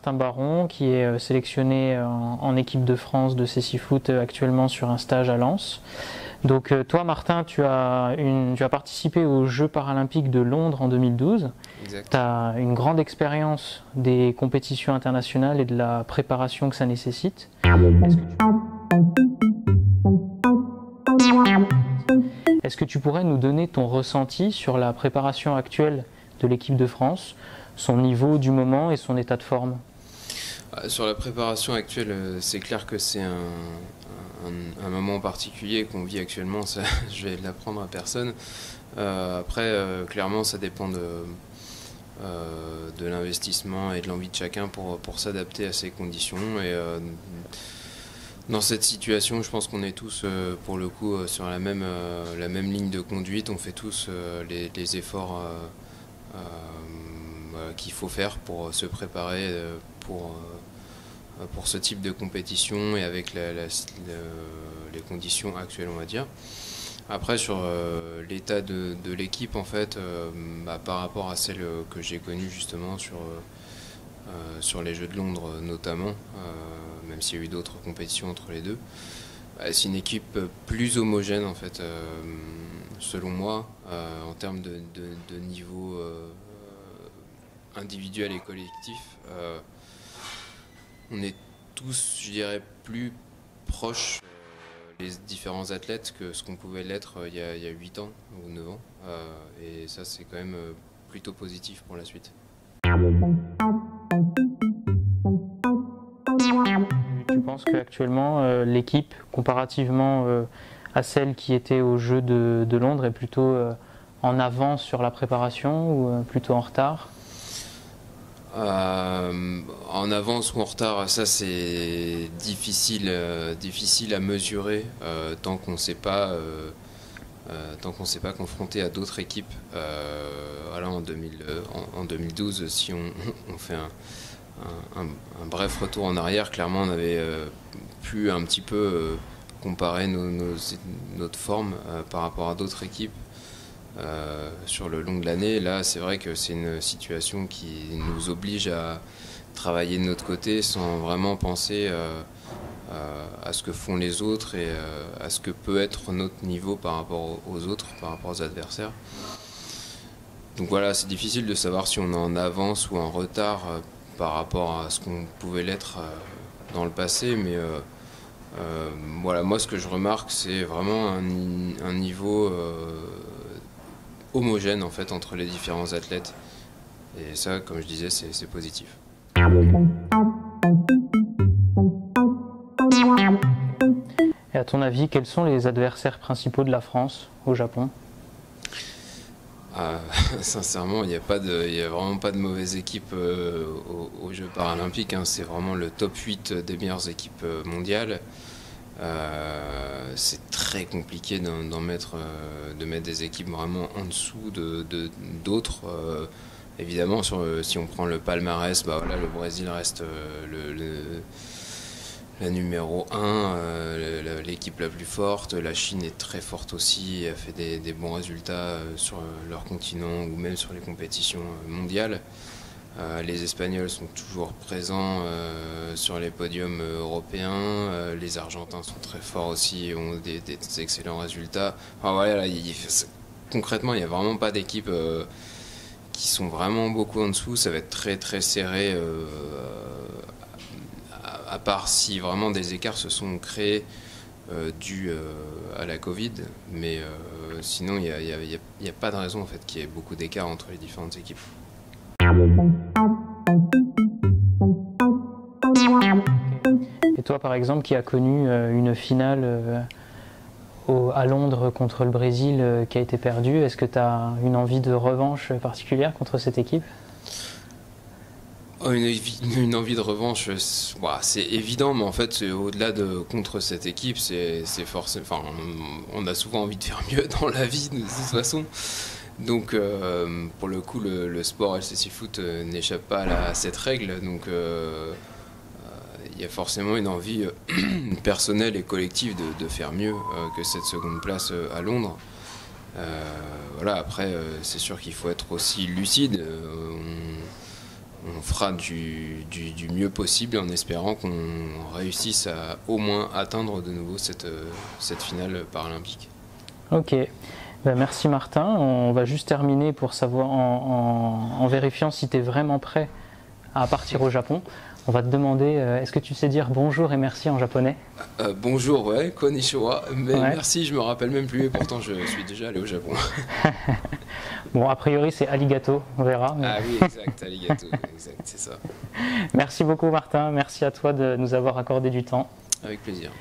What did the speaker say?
Martin Baron qui est sélectionné en équipe de France de cécifoot actuellement sur un stage à Lens. Donc toi Martin, tu as participé aux Jeux paralympiques de Londres en 2012. Tu as une grande expérience des compétitions internationales et de la préparation que ça nécessite. Est-ce que tu pourrais nous donner ton ressenti sur la préparation actuelle de l'équipe de France, son niveau du moment et son état de forme? Sur la préparation actuelle, c'est clair que c'est un moment particulier qu'on vit actuellement, ça, je vais l'apprendre à personne. Après, clairement, ça dépend de l'investissement et de l'envie de chacun pour s'adapter à ces conditions. Et dans cette situation, je pense qu'on est tous, pour le coup, sur la même ligne de conduite. On fait tous les efforts qu'il faut faire pour se préparer pour ce type de compétition et avec les conditions actuelles, on va dire. Après, sur l'état de l'équipe, en fait, par rapport à celle que j'ai connue justement sur les Jeux de Londres notamment, même s'il y a eu d'autres compétitions entre les deux, c'est une équipe plus homogène en fait, selon moi, en termes de niveau individuel et collectif. On est tous, je dirais, plus proches les différents athlètes que ce qu'on pouvait l'être il y a 8 ans ou 9 ans. Et ça, c'est quand même plutôt positif pour la suite. Tu penses qu'actuellement, l'équipe, comparativement à celle qui était aux Jeux de Londres, est plutôt en avance sur la préparation ou plutôt en retard? En avance ou en retard, ça c'est difficile à mesurer tant qu'on ne s'est pas confronté à d'autres équipes. Voilà, en 2012, si on fait un bref retour en arrière, clairement on avait pu un petit peu comparer notre forme par rapport à d'autres équipes. Sur le long de l'année, là c'est vrai que c'est une situation qui nous oblige à travailler de notre côté sans vraiment penser à ce que font les autres et à ce que peut être notre niveau par rapport aux autres, par rapport aux adversaires. Donc voilà, c'est difficile de savoir si on est en avance ou en retard par rapport à ce qu'on pouvait l'être dans le passé, mais voilà, moi ce que je remarque c'est vraiment un niveau homogène en fait entre les différents athlètes, et ça, comme je disais, c'est positif. Et à ton avis, quels sont les adversaires principaux de la France au Japon? Sincèrement, il n'y a vraiment pas de mauvaise équipe aux Jeux paralympiques, hein. C'est vraiment le top 8 des meilleures équipes mondiales. C'est très compliqué de mettre des équipes vraiment en dessous d'autres. Évidemment, si on prend le palmarès, voilà, le Brésil reste la numéro 1, l'équipe la plus forte. La Chine est très forte aussi, a fait des bons résultats sur leur continent ou même sur les compétitions mondiales. Les Espagnols sont toujours présents sur les podiums européens. Les Argentins sont très forts aussi et ont des excellents résultats. Enfin, voilà, concrètement, il n'y a vraiment pas d'équipes qui sont vraiment beaucoup en dessous. Ça va être très très serré, à part si vraiment des écarts se sont créés dus à la Covid. Mais sinon, il n'y a pas de raison en fait, qu'il y ait beaucoup d'écarts entre les différentes équipes. Et toi, par exemple, qui as connu une finale à Londres contre le Brésil qui a été perdue, est-ce que tu as une envie de revanche particulière contre cette équipe? Une envie de revanche, c'est évident, mais en fait, au-delà de contre cette équipe, c'est forcément. Enfin, on a souvent envie de faire mieux dans la vie, de toute façon. Donc, pour le coup, le sport et le cécifoot n'échappe pas à cette règle. Donc, il y a forcément une envie personnelle et collective de faire mieux que cette seconde place à Londres. Voilà, après, c'est sûr qu'il faut être aussi lucide. On fera du mieux possible en espérant qu'on réussisse à au moins atteindre de nouveau cette finale paralympique. Ok, ben, merci Martin. On va juste terminer pour savoir en vérifiant si tu es vraiment prêt à partir au Japon. On va te demander, est-ce que tu sais dire bonjour et merci en japonais? Bonjour, ouais, konnichiwa, mais merci, je me rappelle même plus et pourtant je suis déjà allé au Japon. Bon, a priori c'est arigato, on verra. Mais... Ah oui, exact, arigato, exact, c'est ça. Merci beaucoup Martin, merci à toi de nous avoir accordé du temps. Avec plaisir.